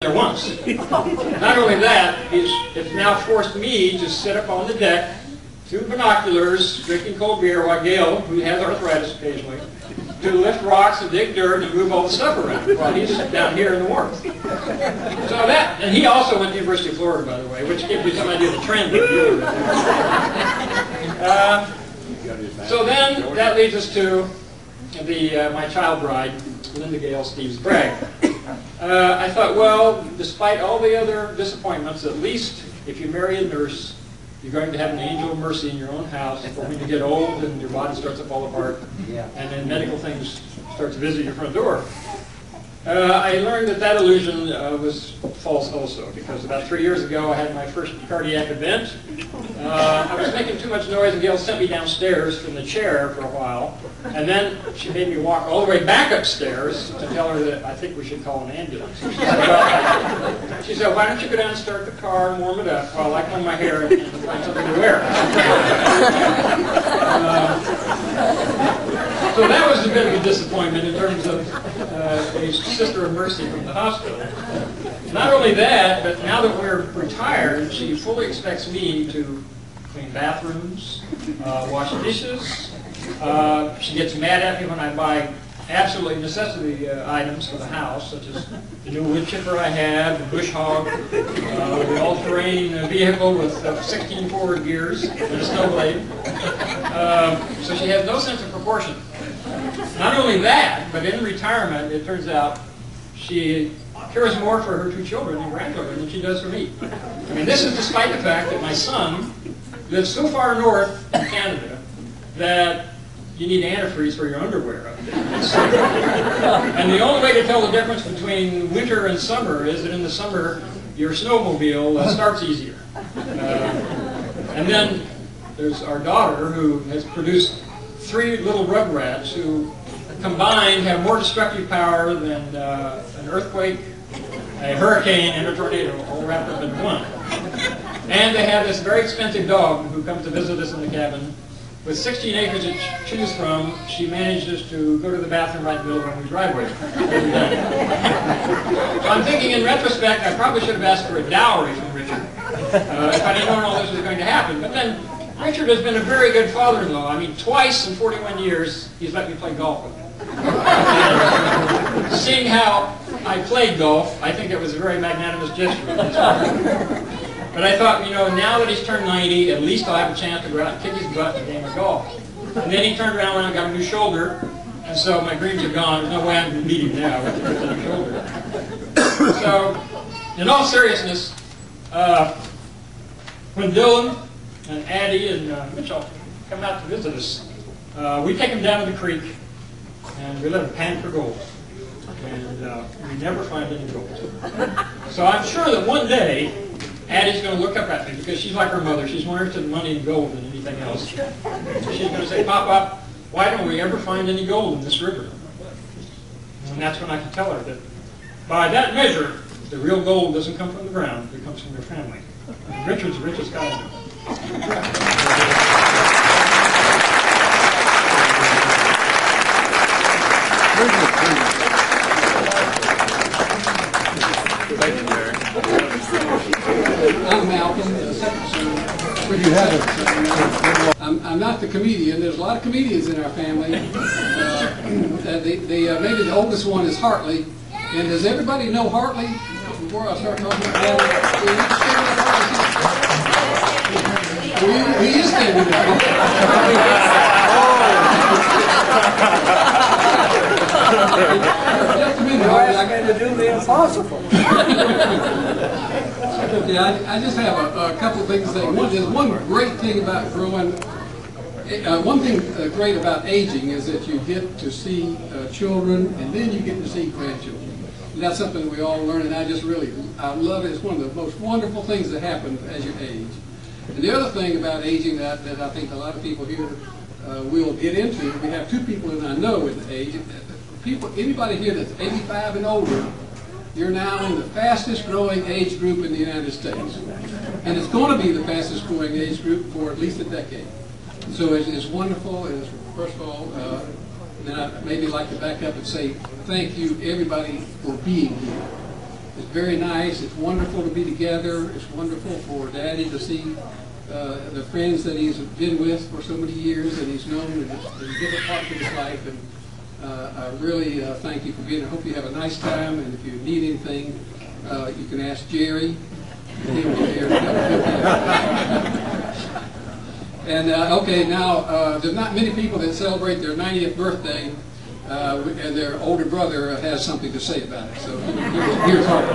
there once. Not only that, it's now forced me to sit up on the deck, through binoculars, drinking cold beer, while Gail, who has arthritis occasionally, to lift rocks and dig dirt and move all the stuff around while he's down here in the warmth. So that, and he also went to the University of Florida, by the way, which gives you some idea of the trend we're dealing with. So then that leads us to my child bride, Linda Gale Steves Bragg. I thought, well, despite all the other disappointments, at least if you marry a nurse, you're going to have an angel of mercy in your own house for when you get old and your body starts to fall apart, and then medical things start to visit your front door. I learned that illusion was false also, because about 3 years ago I had my first cardiac event. I was making too much noise, and Gail sent me downstairs from the chair for a while, and then she made me walk all the way back upstairs to tell her that I think we should call an ambulance. She said, why don't you go down and start the car and warm it up while I comb my hair and find something to wear. So that was a bit of a disappointment in terms of a sister of mercy from the hospital. Not only that, but now that we're retired, she fully expects me to clean bathrooms, wash dishes. She gets mad at me when I buy absolutely necessity items for the house, such as the new wood chipper I have, the bush hog, the all-terrain vehicle with 16 forward gears and a snow blade. So she has no sense of proportion. Not only that, but in retirement, it turns out she cares more for her 2 children and grandchildren than she does for me. I mean, this is despite the fact that my son lives so far north in Canada that you need antifreeze for your underwear up there. And the only way to tell the difference between winter and summer is that in the summer, your snowmobile starts easier. And then there's our daughter, who has produced 3 little rugrats who combined have more destructive power than an earthquake, a hurricane, and a tornado, all wrapped up in one. And they have this very expensive dog who comes to visit us in the cabin. With 16 acres to choose from, she manages to go to the bathroom right in the middle of the driveway. So I'm thinking, in retrospect, I probably should have asked for a dowry from Richard if I didn't know all this was going to happen. But then Richard has been a very good father-in-law. I mean, twice in 41 years, he's let me play golf with him. Seeing how I played golf, I think it was a very magnanimous gesture on his part. But I thought, you know, now that he's turned 90, at least I'll have a chance to go out and kick his butt in a game of golf. And then he turned around and got a new shoulder, and so my dreams are gone. There's no way I'm going to meet him now with a new shoulder. So, in all seriousness, when Dylan and Addie and Mitchell come out to visit us, we take them down to the creek, and we let them pan for gold. And we never find any gold. So I'm sure that one day, Addie's going to look up at me, because she's like her mother. She's more interested in money and gold than anything else. She's going to say, Papa, why don't we ever find any gold in this river? And that's when I can tell her that by that measure, the real gold doesn't come from the ground, it comes from your family. And Richard's the richest guy in the world. I'm Malcolm. I'm not the comedian. There's a lot of comedians in our family. Maybe the oldest one is Hartley. And does everybody know Hartley? Before I start talking about he is standing there. Just a minute. You're asking to do the impossible. Yeah, I just have a couple of things to say. There's one great thing about growing. One thing great about aging is that you get to see children, and then you get to see grandchildren. And that's something that we all learn, and I love it. It's one of the most wonderful things that happen as you age. And the other thing about aging that I think a lot of people here will get into, we have 2 people that I know in age. Anybody here that's 85 and older, you're now in the fastest growing age group in the United States. And it's going to be the fastest growing age group for at least a decade. So it's wonderful. And first of all, then I'd maybe like to back up and say thank you, everybody, for being here. It's very nice. It's wonderful to be together. It's wonderful for Daddy to see the friends that he's been with for so many years and he's known in different parts of his life. And I really thank you for being here. I hope you have a nice time. And if you need anything, you can ask Jerry. He'll be here to help you. And okay, now there's not many people that celebrate their 90th birthday, and their older brother has something to say about it. So here's Harper.